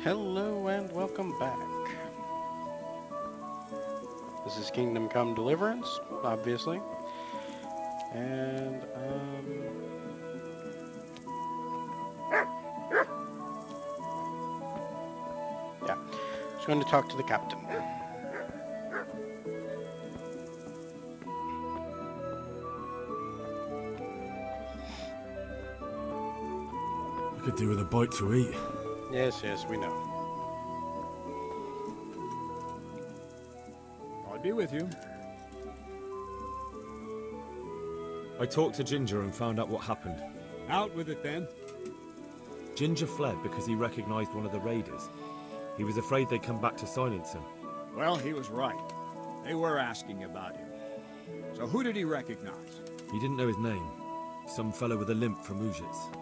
Hello and welcome back. This is Kingdom Come Deliverance, obviously. And, yeah. Just going to talk to the captain. I could do with a bite to eat. Yes, we know. I'll be with you. I talked to Ginger and found out what happened. Out with it then. Ginger fled because he recognized one of the raiders. He was afraid they'd come back to silence him. Well, he was right. They were asking about him. So who did he recognize? He didn't know his name. Some fellow with a limp from Ujits.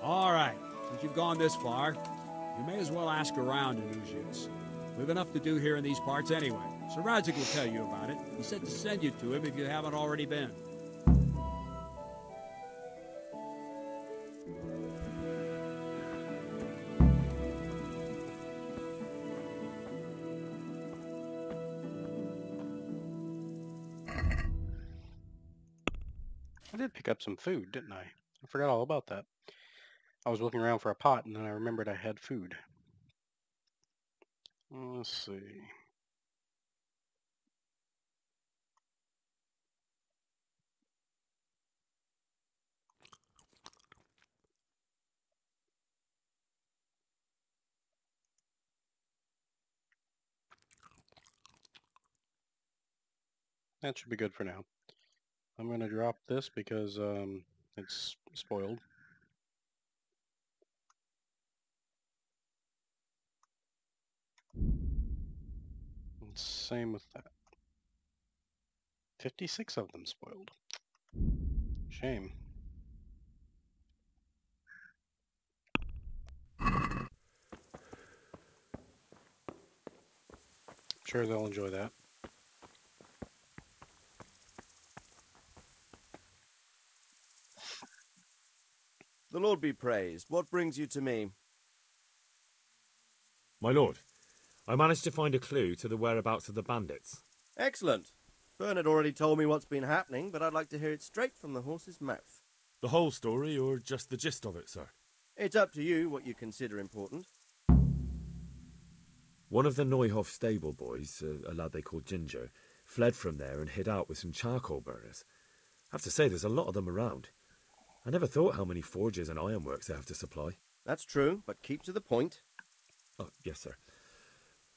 All right. Since you've gone this far, you may as well ask around in Ujits. We've enough to do here in these parts anyway. Sir Radzik will tell you about it. He said to send you to him if you haven't already been. I did pick up some food, didn't I? I forgot all about that. I was looking around for a pot and then I remembered I had food. Let's see. That should be good for now. I'm going to drop this because it's spoiled. And same with that. 56 of them spoiled. Shame. Sure they'll enjoy that. The Lord be praised. What brings you to me? My lord, I managed to find a clue to the whereabouts of the bandits. Excellent. Bernard already told me what's been happening, but I'd like to hear it straight from the horse's mouth. The whole story, or just the gist of it, sir? It's up to you what you consider important. One of the Neuhoff stable boys, a lad they called Ginger, fled from there and hid out with some charcoal burners. I have to say, there's a lot of them around. I never thought how many forges and ironworks they have to supply. That's true, but keep to the point. Oh, yes, sir.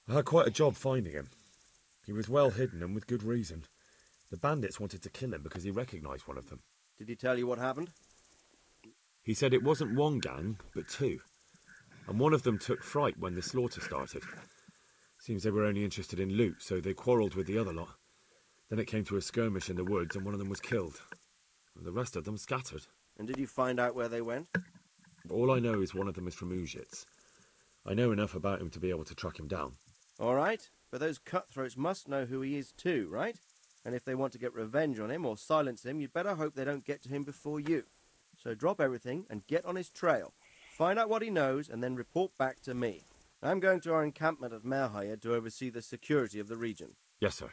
I had quite a job finding him. He was well hidden and with good reason. The bandits wanted to kill him because he recognized one of them. Did he tell you what happened? He said it wasn't one gang, but two. And one of them took fright when the slaughter started. Seems they were only interested in loot, so they quarrelled with the other lot. Then it came to a skirmish in the woods and one of them was killed. And the rest of them scattered. And did you find out where they went? All I know is one of them is from Ujits. I know enough about him to be able to track him down. All right, but those cutthroats must know who he is too, right? And if they want to get revenge on him or silence him, you'd better hope they don't get to him before you. So drop everything and get on his trail. Find out what he knows and then report back to me. I'm going to our encampment at Merhayed to oversee the security of the region. Yes, sir.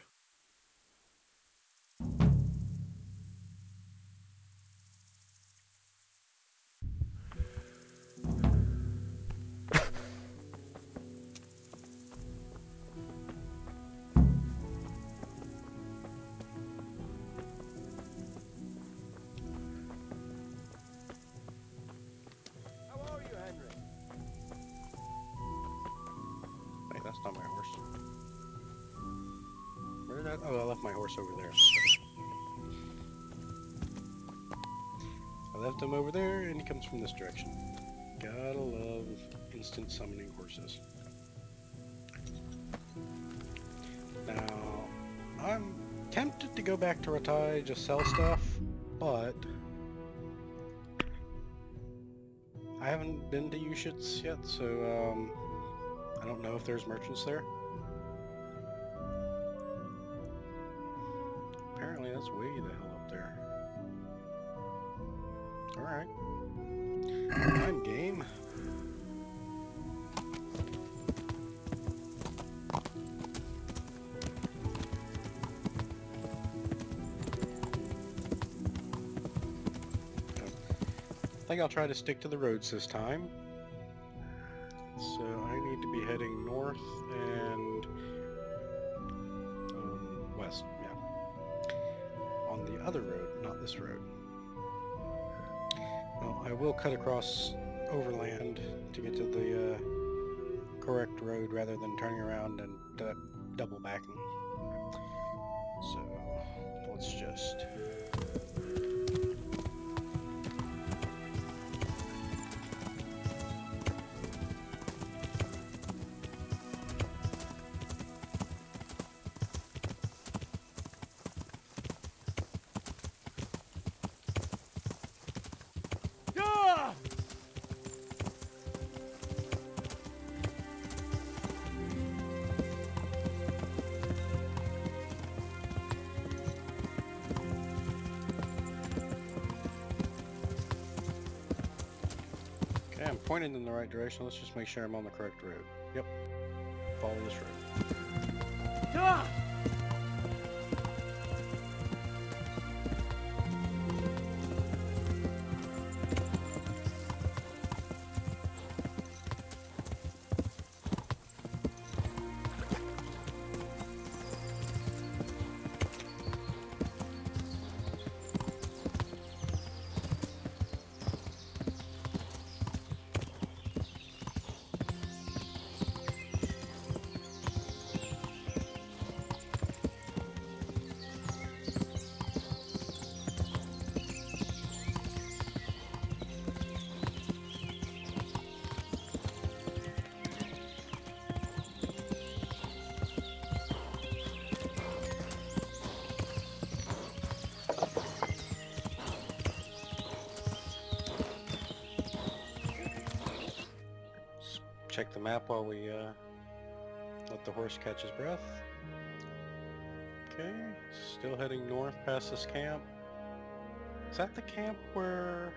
How are you, Henry? Wait, that's not my horse. Where did I... Oh, I left my horse over there. I left him over there, and he comes from this direction. Gotta love instant summoning horses. Now, I'm tempted to go back to Ratai, just sell stuff, but I haven't been to Ushitz yet, so I don't know if there's merchants there. Apparently that's way the hell up there. Alright. I'm game. think I'll try to stick to the roads this time. So I need to be heading north and west, yeah. On the other road, not this road. Well, I will cut across overland to get to the correct road rather than turning around and double backing. So let's just... Okay, I'm pointed in the right direction. Let's just make sure I'm on the correct road. Yep. Follow this road. Check the map while we let the horse catch his breath. Okay, still heading north past this camp. Is that the camp where...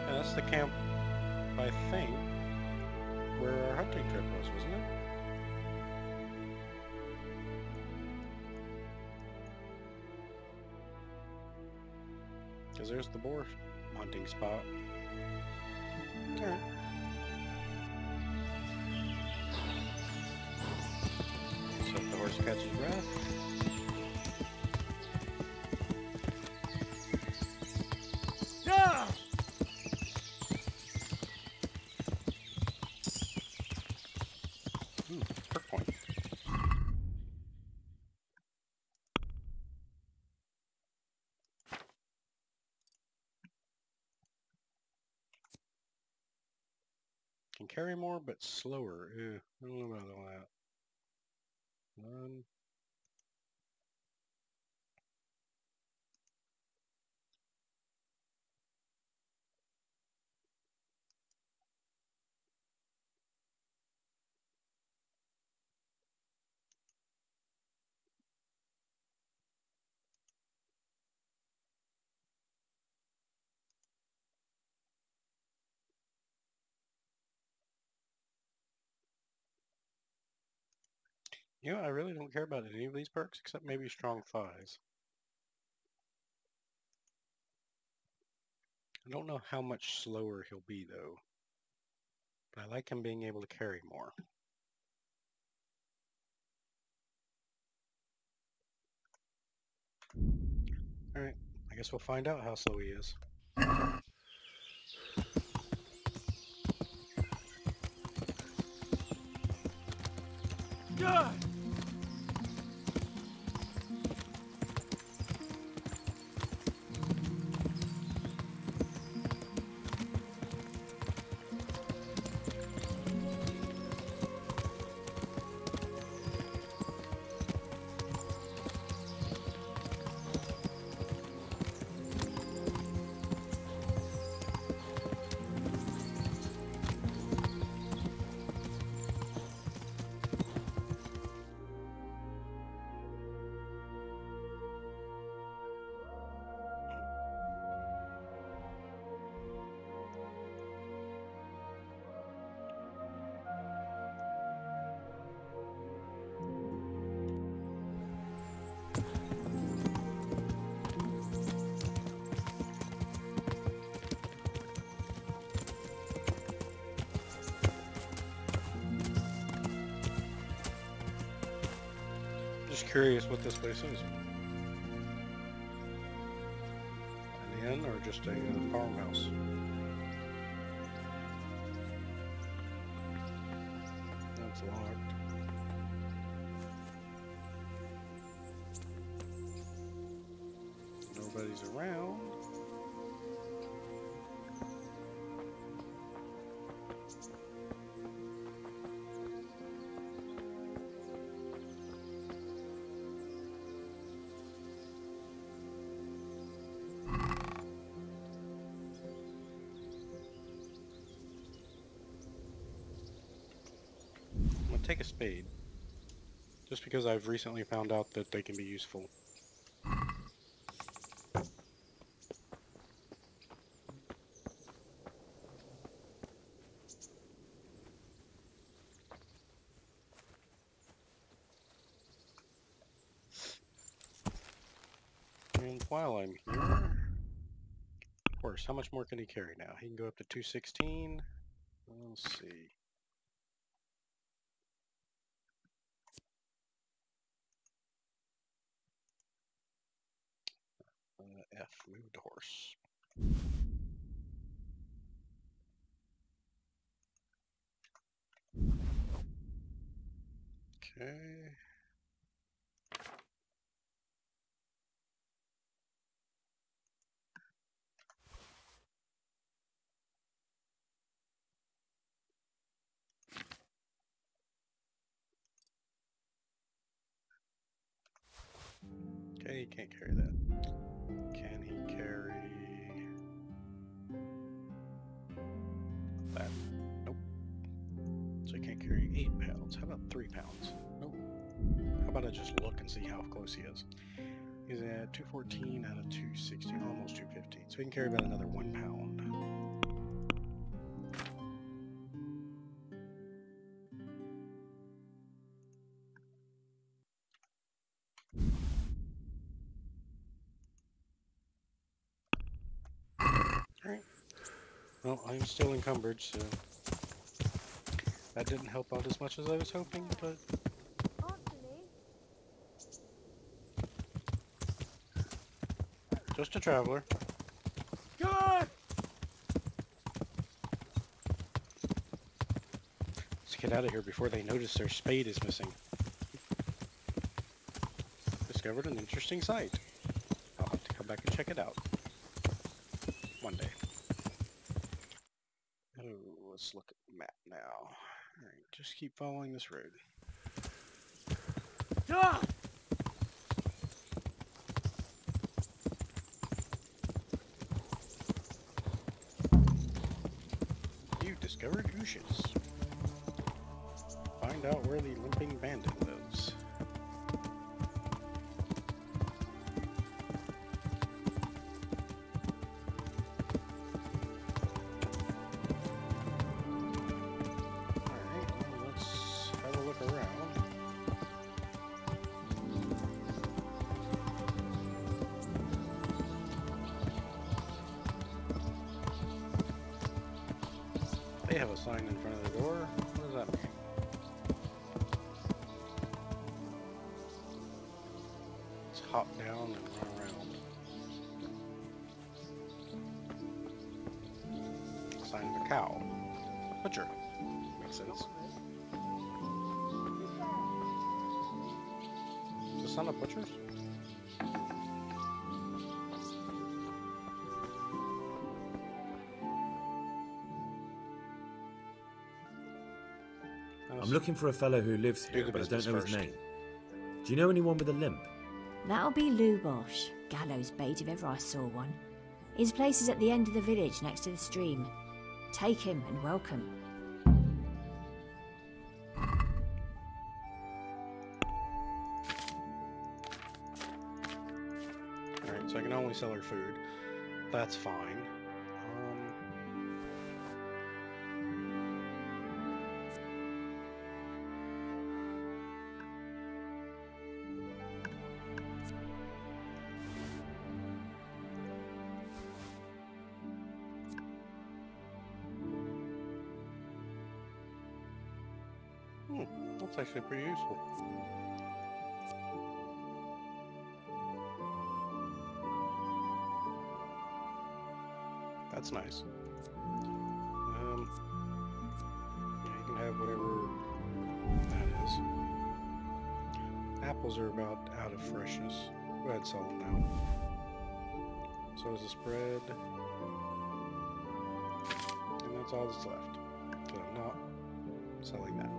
Yeah, that's the camp, I think, where our hunting trip was, wasn't it? Because there's the boar hunting spot. Alright. So if the horse catches breath. Yeah! Perk point. Can carry more, but slower. Ew, I don't know about all that. Run. You know, I really don't care about any of these perks except maybe strong thighs. I don't know how much slower he'll be though, but I like him being able to carry more. Alright, I guess we'll find out how slow he is. Yeah! Just curious what this place is. An inn or just a farmhouse? That's locked. Nobody's around. I'm gonna take a spade, just because I've recently found out that they can be useful. And while I'm here, of course, how much more can he carry now? He can go up to 216. Let's see. F, moved horse. Okay. Okay, he can't carry that. Can he carry that? Nope. So he can't carry 8 pounds. How about 3 pounds? Nope. How about I just look and see how close he is? He's at 214 out of 260, almost 215. So he can carry about another 1 pound. Alright. Well, I'm still encumbered, so that didn't help out as much as I was hoping, but just a traveler. Good! Let's get out of here before they notice their spade is missing. Discovered an interesting site. I'll have to come back and check it out one day. Oh, let's look at the map now. Alright, just keep following this road. Ah! You've discovered ooshes. Find out where the limping bandit lives. Alright, well, let's have a look around. They have a sign in front of the door. What does that mean? Let's hop down and run around. Sign of a cow. Butcher. Makes sense. Is the son of butchers? I'm looking for a fellow who lives Do here, the but I don't business know his first. name. Do you know anyone with a limp? That'll be Lubosh, gallows bait if ever I saw one. His place is at the end of the village next to the stream. Take him and welcome. Alright, so I can only sell her food. That's fine. That's actually pretty useful. That's nice. Yeah, you can have whatever that is. Apples are about out of freshness. Go ahead and sell them now. So is the spread. And that's all that's left. So I'm not selling that.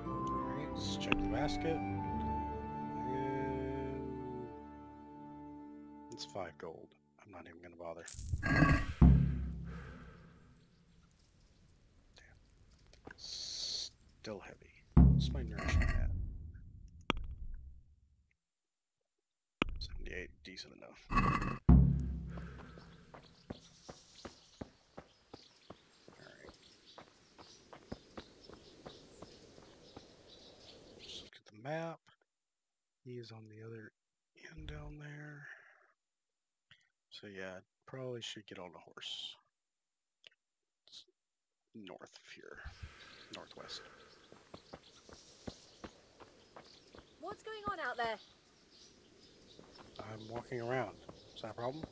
Alright, let's check the basket. And it's 5 gold. I'm not even going to bother. Damn. Still heavy. What's my nourishment at? 78, decent enough. Alright. Just look at the map. He is on the other end down there. So yeah, probably should get on a horse. It's north of here. Northwest. What's going on out there? I'm walking around. Is that a problem?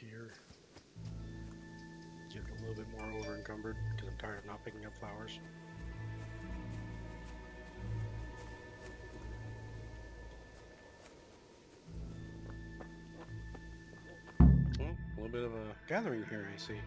Here, get a little bit more over encumbered because I'm tired of not picking up flowers. Well, a little bit of a gathering here, I see.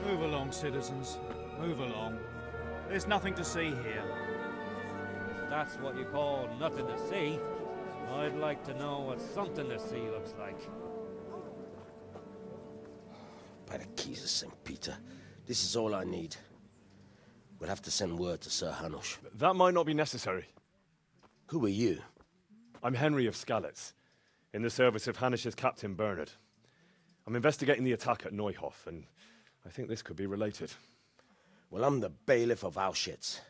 Move along, citizens. Move along. There's nothing to see here. That's what you call nothing to see. I'd like to know what something to see looks like. By the keys of St. Peter, this is all I need. We'll have to send word to Sir Hanush. That might not be necessary. Who are you? I'm Henry of Skalitz, in the service of Hanush's Captain Bernard. I'm investigating the attack at Neuhof, and I think this could be related. Well, I'm the bailiff of Auschwitz.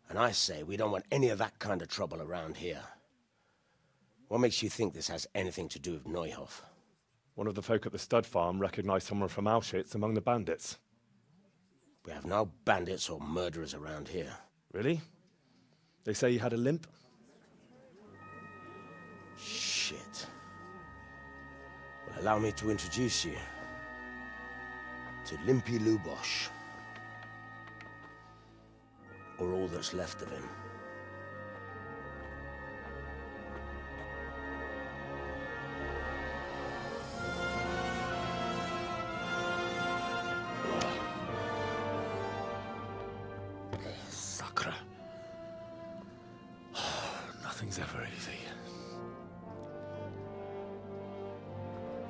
And I say we don't want any of that kind of trouble around here. What makes you think this has anything to do with Neuhof? One of the folk at the stud farm recognized someone from Auschwitz among the bandits. We have no bandits or murderers around here. Really? They say he had a limp? Shit. Well, allow me to introduce you to Limpy Lubosh. Or all that's left of him. Sacre. Nothing's ever easy.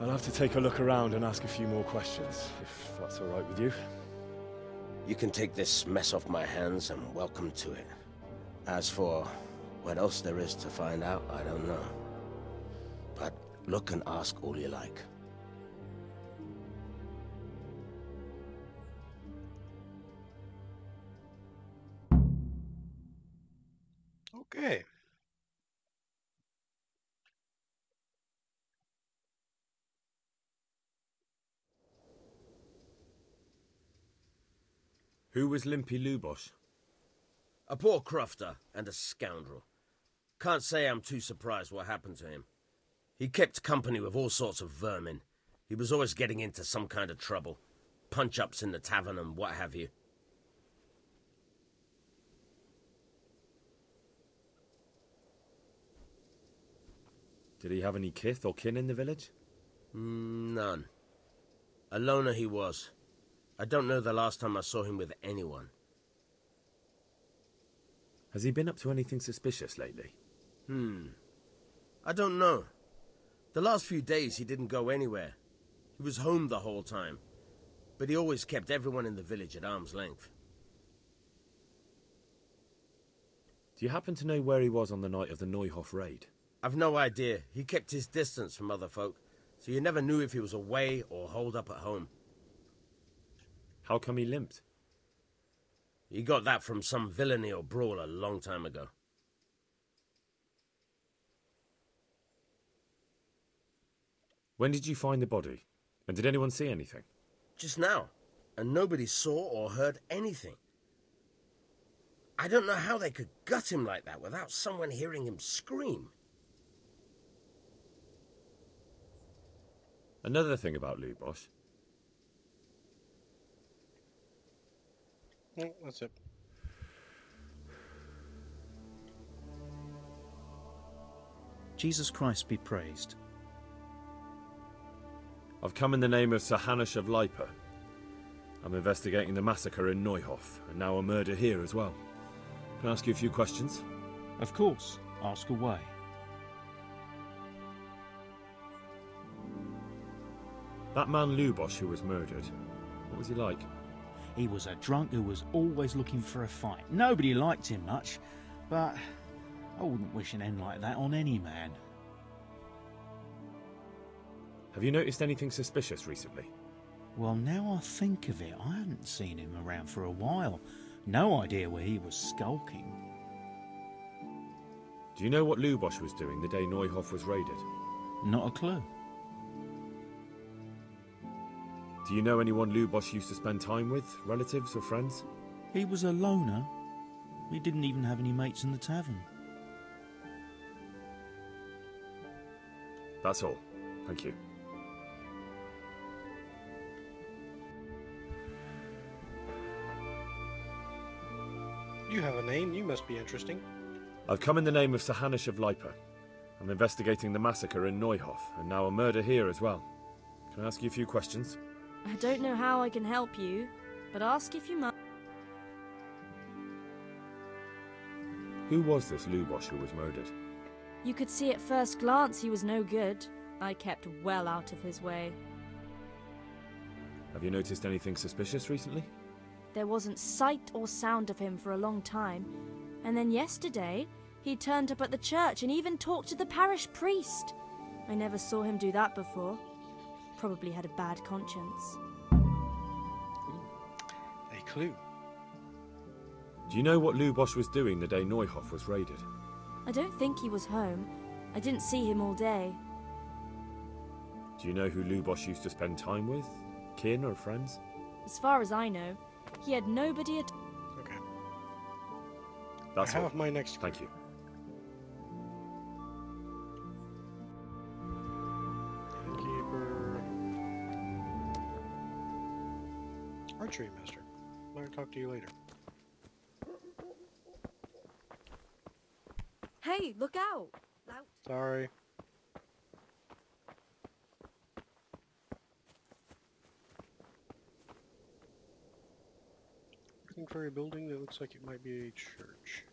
I'll have to take a look around and ask a few more questions, if that's all right with you. You can take this mess off my hands and welcome to it. As for what else there is to find out, I don't know. But look and ask all you like. Okay. Who was Limpy Lubosh? A poor crofter and a scoundrel. Can't say I'm too surprised what happened to him. He kept company with all sorts of vermin. He was always getting into some kind of trouble. Punch-ups in the tavern and what have you. Did he have any kith or kin in the village? None. A loner he was. I don't know the last time I saw him with anyone. Has he been up to anything suspicious lately? I don't know. The last few days he didn't go anywhere. He was home the whole time. But he always kept everyone in the village at arm's length. Do you happen to know where he was on the night of the Neuhof raid? I've no idea. He kept his distance from other folk, so you never knew if he was away or holed up at home. How come he limped? He got that from some villainy or brawl a long time ago. When did you find the body? And did anyone see anything? Just now, and nobody saw or heard anything. I don't know how they could gut him like that without someone hearing him scream. Another thing about Lubosh. No, that's it. Jesus Christ be praised. I've come in the name of Sir Hanush of Lipa. I'm investigating the massacre in Neuhof, and now a murder here as well. Can I ask you a few questions? Of course, ask away. That man Lubosh who was murdered, what was he like? He was a drunk who was always looking for a fight. Nobody liked him much, but I wouldn't wish an end like that on any man. Have you noticed anything suspicious recently? Well, now I think of it, I hadn't seen him around for a while. No idea where he was skulking. Do you know what Lubosh was doing the day Neuhof was raided? Not a clue. Do you know anyone Lubosh used to spend time with? Relatives or friends? He was a loner. He didn't even have any mates in the tavern. That's all. Thank you. You have a name. You must be interesting. I've come in the name of Sir Hanush of Lipa. I'm investigating the massacre in Neuhof, and now a murder here as well. Can I ask you a few questions? I don't know how I can help you, but ask if you must. Who was this Lubosh who was murdered? You could see at first glance he was no good. I kept well out of his way. Have you noticed anything suspicious recently? There wasn't sight or sound of him for a long time, and then yesterday he turned up at the church and even talked to the parish priest. I never saw him do that before. Probably had a bad conscience. A clue. Do you know what Lubosh was doing the day Neuhof was raided? I don't think he was home. I didn't see him all day. Do you know who Lubosh used to spend time with? Kin or friends? As far as I know, he had nobody at... Okay. That's I have all. my next. Thank you. Innkeeper. Archery master. I'll talk to you later. Hey, look out! Sorry. Looking for a building that looks like it might be a church.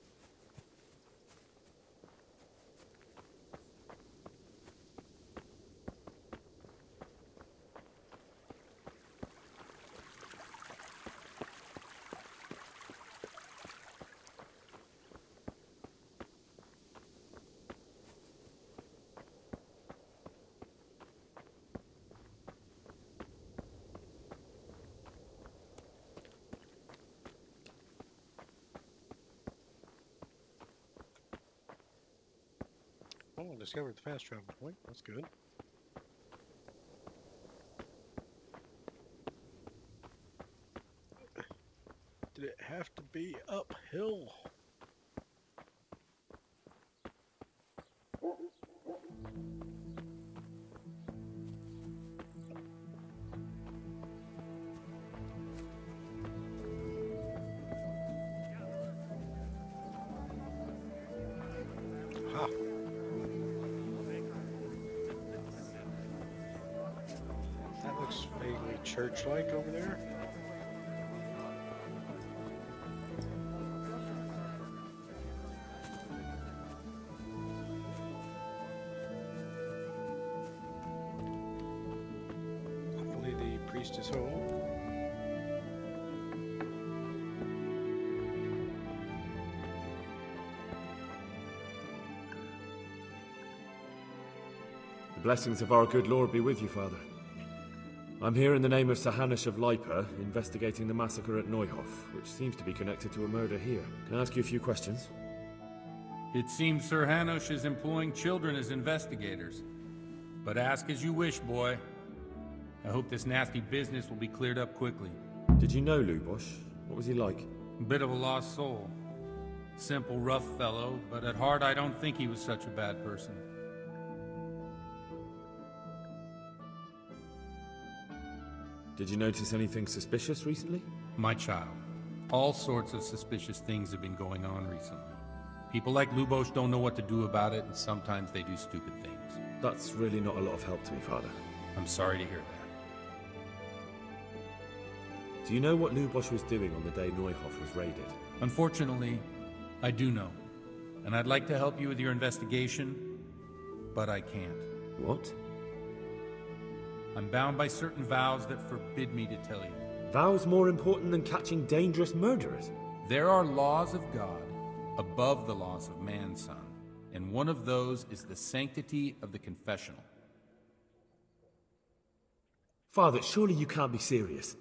Oh, discovered the fast travel point. That's good. Did it have to be uphill? Ha. church-like over there? Hopefully the priest is home. The blessings of our good Lord be with you, Father. I'm here in the name of Sir Hanush of Lipa, investigating the massacre at Neuhof, which seems to be connected to a murder here. Can I ask you a few questions? It seems Sir Hanush is employing children as investigators. But ask as you wish, boy. I hope this nasty business will be cleared up quickly. Did you know Lubosh? What was he like? A bit of a lost soul. Simple, rough fellow, but at heart I don't think he was such a bad person. Did you notice anything suspicious recently? My child, all sorts of suspicious things have been going on recently. People like Lubosh don't know what to do about it, and sometimes they do stupid things. That's really not a lot of help to me, Father. I'm sorry to hear that. Do you know what Lubosh was doing on the day Neuhof was raided? Unfortunately, I do know. And I'd like to help you with your investigation, but I can't. What? I'm bound by certain vows that forbid me to tell you. Vows more important than catching dangerous murderers? There are laws of God above the laws of man, son. And one of those is the sanctity of the confessional. Father, surely you can't be serious.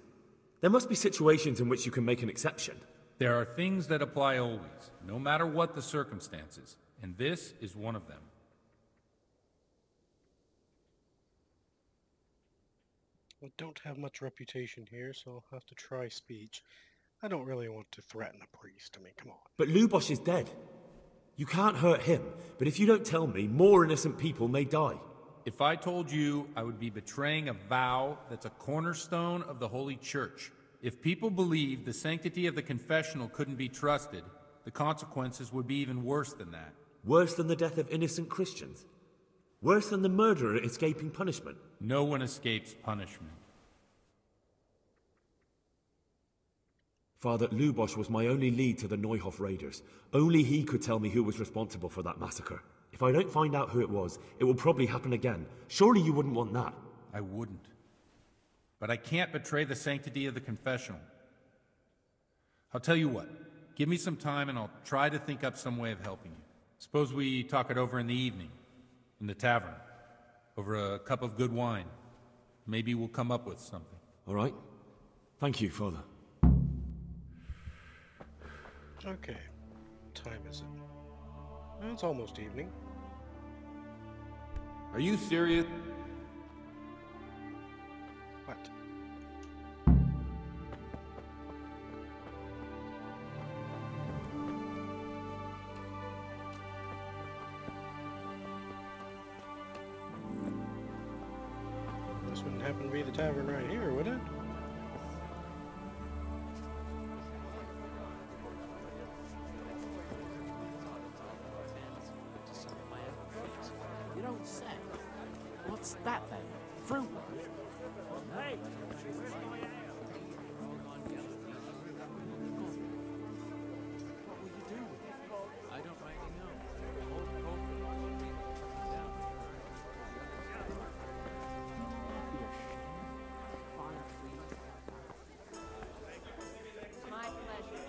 There must be situations in which you can make an exception. There are things that apply always, no matter what the circumstances, and this is one of them. I don't have much reputation here, so I'll have to try speech. I don't really want to threaten a priest. I mean, come on. But Lubosh is dead. You can't hurt him, but if you don't tell me, more innocent people may die. If I told you, I would be betraying a vow that's a cornerstone of the Holy Church. If people believed the sanctity of the confessional couldn't be trusted, the consequences would be even worse than that. Worse than the death of innocent Christians? Worse than the murderer escaping punishment? No one escapes punishment. Father, Lubosh was my only lead to the Neuhof raiders. Only he could tell me who was responsible for that massacre. If I don't find out who it was, it will probably happen again. Surely you wouldn't want that. I wouldn't. But I can't betray the sanctity of the confessional. I'll tell you what. Give me some time and I'll try to think up some way of helping you. Suppose we talk it over in the evening, in the tavern, over a cup of good wine. Maybe we'll come up with something. All right. Thank you, Father. Okay. What time is it? Well, it's almost evening. Are you serious? What? This wouldn't happen to be the tavern right here, would it? You don't say. What's that then? Fruit? Hey! What will you do? I don't rightly know. My pleasure.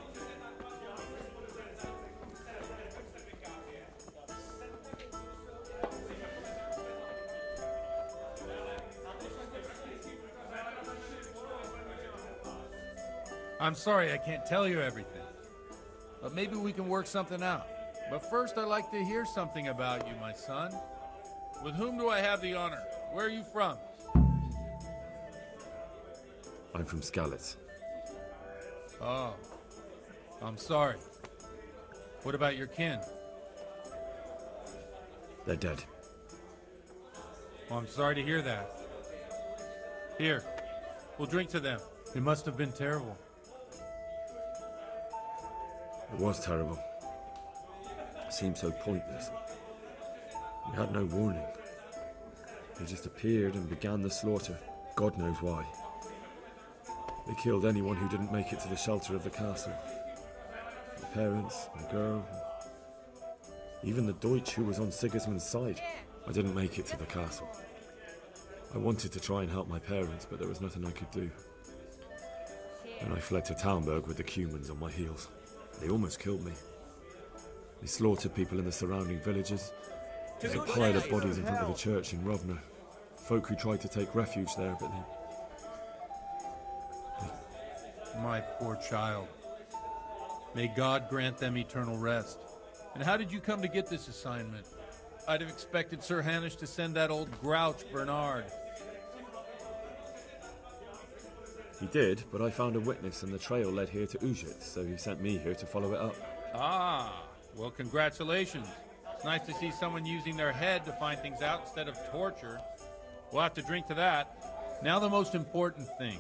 I'm sorry I can't tell you everything. But maybe we can work something out. But first I'd like to hear something about you, my son. With whom do I have the honor? Where are you from? I'm from Skalitz. Oh, I'm sorry. What about your kin? They're dead. Well, I'm sorry to hear that. Here, we'll drink to them. It must have been terrible. It was terrible. It seemed so pointless. We had no warning. They just appeared and began the slaughter. God knows why. They killed anyone who didn't make it to the shelter of the castle. My parents, my girl, even the Deutsch who was on Sigismund's side. I didn't make it to the castle. I wanted to try and help my parents, but there was nothing I could do. And I fled to Talmberg with the Cumans on my heels. They almost killed me. They slaughtered people in the surrounding villages. There's a pile of bodies in front of the church in Rovna. Folk who tried to take refuge there, but then... My poor child. May God grant them eternal rest. And how did you come to get this assignment? I'd have expected Sir Hanish to send that old grouch, Bernard. He did, but I found a witness and the trail led here to Ujit, so he sent me here to follow it up. Ah, well, congratulations. It's nice to see someone using their head to find things out instead of torture. We'll have to drink to that. Now the most important thing.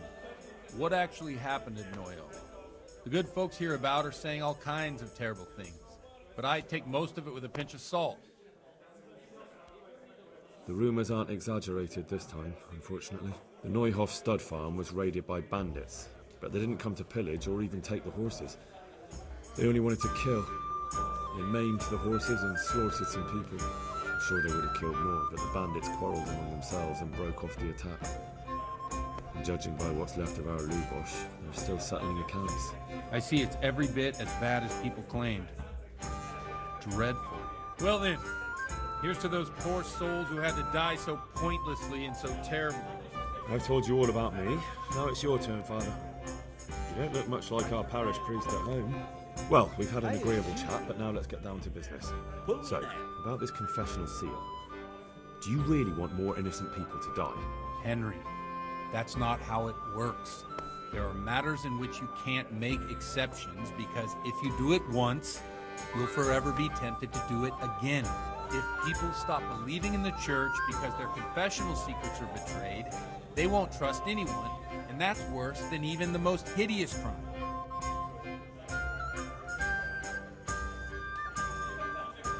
What actually happened at Noyo? The good folks hereabout are saying all kinds of terrible things, but I take most of it with a pinch of salt. The rumours aren't exaggerated this time, unfortunately. The Neuhof stud farm was raided by bandits, but they didn't come to pillage or even take the horses. They only wanted to kill. They maimed the horses and slaughtered some people. I'm sure they would have killed more, but the bandits quarrelled among themselves and broke off the attack. And judging by what's left of our Lubosh, they're still settling accounts. I see it's every bit as bad as people claimed. Dreadful. Well then, here's to those poor souls who had to die so pointlessly and so terribly. I've told you all about me. Now it's your turn, Father. You don't look much like our parish priest at home. Well, we've had an agreeable chat, but now let's get down to business. So, about this confessional seal. Do you really want more innocent people to die? Henry, that's not how it works. There are matters in which you can't make exceptions because if you do it once, you'll forever be tempted to do it again. If people stop believing in the church because their confessional secrets are betrayed, they won't trust anyone, and that's worse than even the most hideous crime.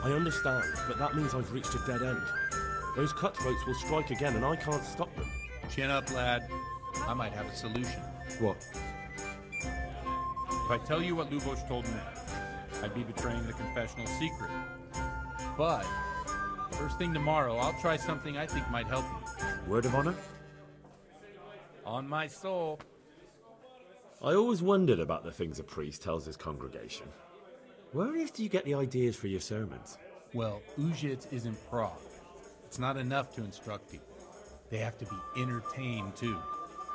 I understand, but that means I've reached a dead end. Those cutthroats will strike again, and I can't stop them. Chin up, lad. I might have a solution. What? If I tell you what Lubosh told me, I'd be betraying the confessional secret. But, first thing tomorrow, I'll try something I think might help you. Word of honor? On my soul. I always wondered about the things a priest tells his congregation. Where on earth do you get the ideas for your sermons? Well, Ujit is in Prague. It's not enough to instruct people. They have to be entertained, too.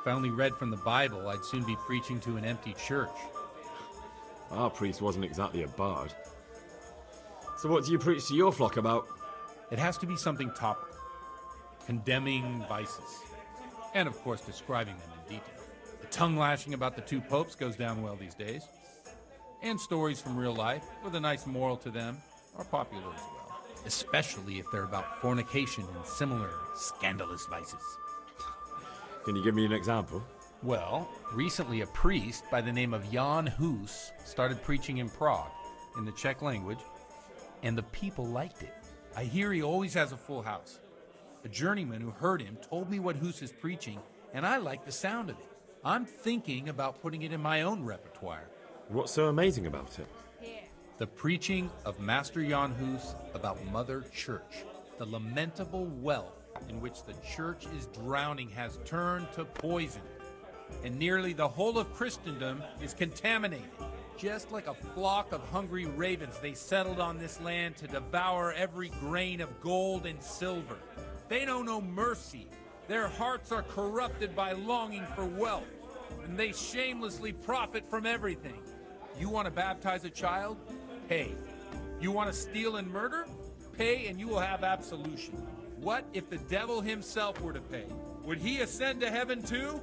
If I only read from the Bible, I'd soon be preaching to an empty church. Our priest wasn't exactly a bard. So what do you preach to your flock about? It has to be something topical. Condemning vices. And, of course, describing them in detail. The tongue-lashing about the two popes goes down well these days. And stories from real life, with a nice moral to them, are popular as well. Especially if they're about fornication and similar scandalous vices. Can you give me an example? Well, recently a priest by the name of Jan Hus started preaching in Prague, in the Czech language, and the people liked it. I hear he always has a full house. A journeyman who heard him told me what Hus is preaching, and I like the sound of it. I'm thinking about putting it in my own repertoire. What's so amazing about it? The preaching of Master Jan Hus about Mother Church. The lamentable wealth in which the church is drowning has turned to poison. And nearly the whole of Christendom is contaminated. Just like a flock of hungry ravens, they settled on this land to devour every grain of gold and silver. They know no mercy. Their hearts are corrupted by longing for wealth, and they shamelessly profit from everything. You want to baptize a child? Pay. You want to steal and murder? Pay and you will have absolution. What if the devil himself were to pay? Would he ascend to heaven too?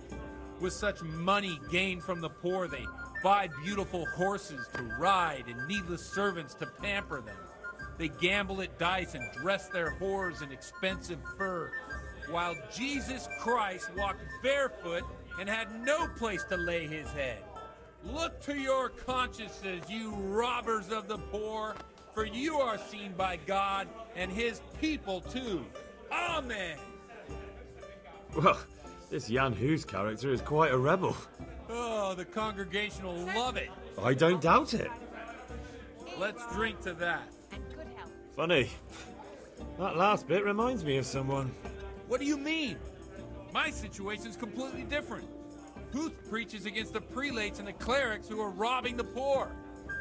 With such money gained from the poor, they buy beautiful horses to ride and needless servants to pamper them. They gamble at dice and dress their whores in expensive fur, while Jesus Christ walked barefoot and had no place to lay his head. Look to your consciences, you robbers of the poor, for you are seen by God and his people too. Amen. Well, This Jan Hughes character is quite a rebel. Oh, the congregation will love it. I don't doubt it. Let's drink to that. Funny. That last bit reminds me of someone. What do you mean? My situation's completely different. Huth preaches against the prelates and the clerics who are robbing the poor.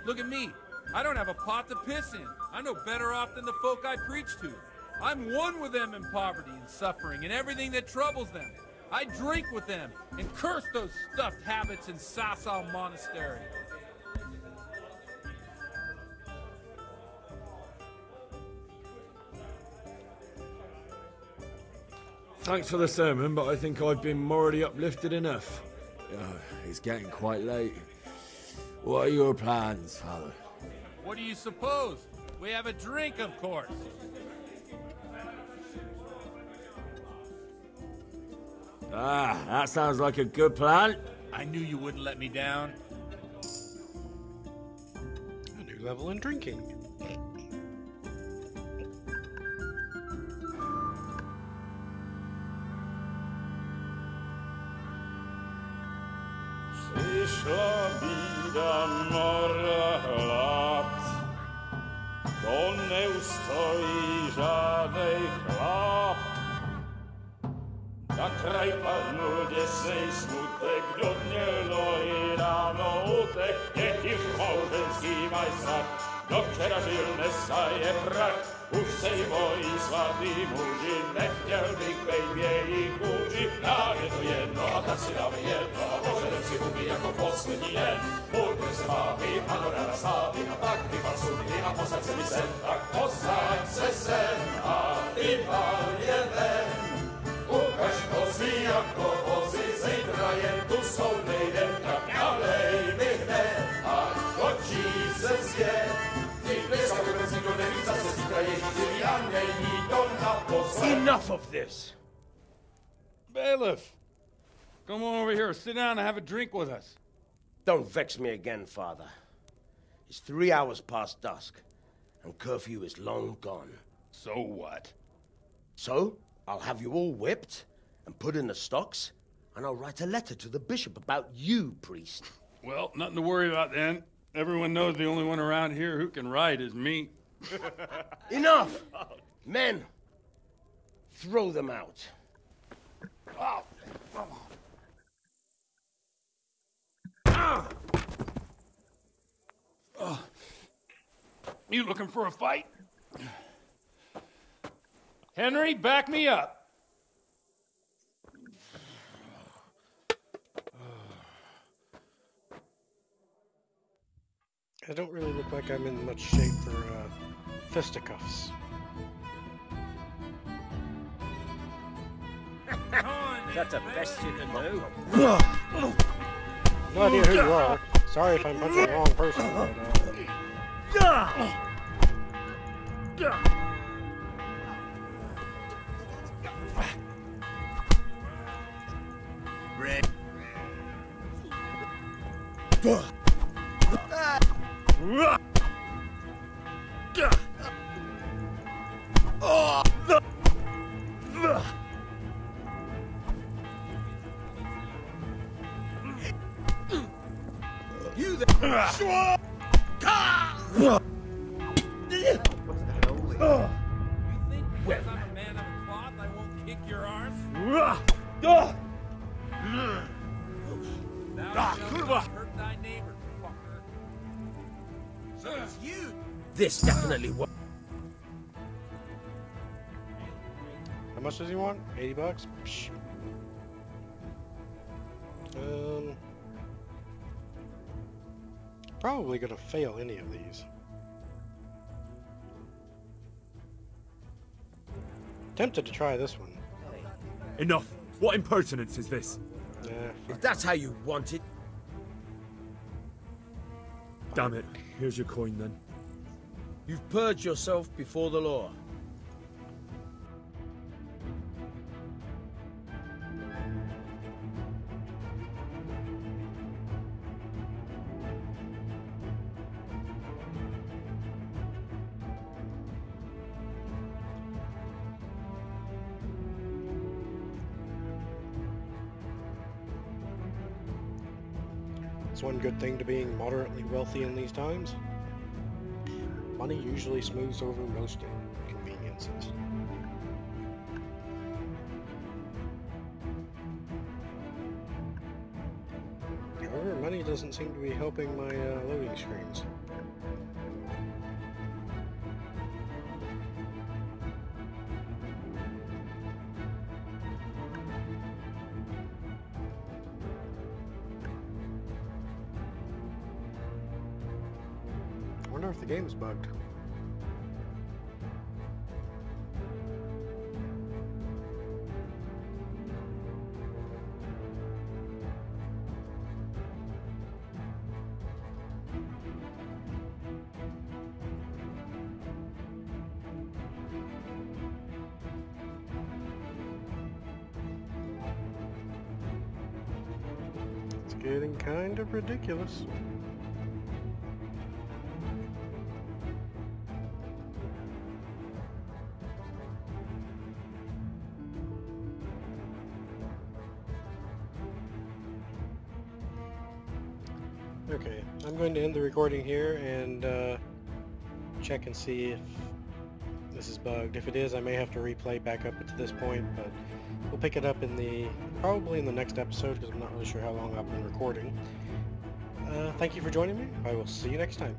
Look at me. I don't have a pot to piss in. I'm no better off than the folk I preach to. I'm one with them in poverty and suffering and everything that troubles them. I drink with them and curse those stuffed habits in Sasau Monastery. Thanks for the sermon, but I think I've been morally uplifted enough. It's getting quite late. What are your plans, Father? What do you suppose? We have a drink, of course. Ah, that sounds like a good plan. I knew you wouldn't let me down. A new level in drinking. Przyszła bida mora lat, to nie ustoi żadnej chlap. Na kraj panu desej smutek, dodnielo i rano utek, jaki małżeński majstrat, do wczera żył nesaje prach. Už sej mojí svatý muži, nechtěl bych bejbě jich kůži. Nám je to jedno a tak si dáme jedno a požadem si huby jako poslední den. Buďme se mámy, ano ráda stávy a tak vypal sudy a posaď se mi sem. Tak posaď se sem a vypal je ven. Ukaž kozy jako vozy, zítra jen tu jsou nejdem, tak nalej mi hned a točí se svět. Enough of this! Bailiff! Come on over here, sit down and have a drink with us. Don't vex me again, Father. It's 3 hours past dusk, and curfew is long gone. So what? So, I'll have you all whipped, and put in the stocks, and I'll write a letter to the bishop about you, priest. Well, nothing to worry about then. Everyone knows the only one around here who can write is me. Enough! Men, throw them out. Oh. You looking for a fight? Henry, back me up. I don't really look like I'm in much shape for fisticuffs. Is that the best you can do? No idea who you are. Sorry if I'm punching the wrong person, You there! You think because I'm a man of cloth I won't kick your arse? Thou shalt not hurt thy neighbor, fucker. So it's you! This definitely won't. How much does he want? 80 bucks? Psh. Probably gonna fail any of these. Tempted to try this one. Enough! What impertinence is this? If that's how you want it. Damn it. Here's your coin then. You've purged yourself before the law. That's one good thing to being moderately wealthy in these times. Money usually smooths over most inconveniences. However, money doesn't seem to be helping my loading screens. I wonder if the game is bugged. It's getting kind of ridiculous. Okay, I'm going to end the recording here and check and see if this is bugged. If it is, I may have to replay back up to this point, but we'll pick it up in probably in the next episode, because I'm not really sure how long I've been recording. Thank you for joining me. I will see you next time.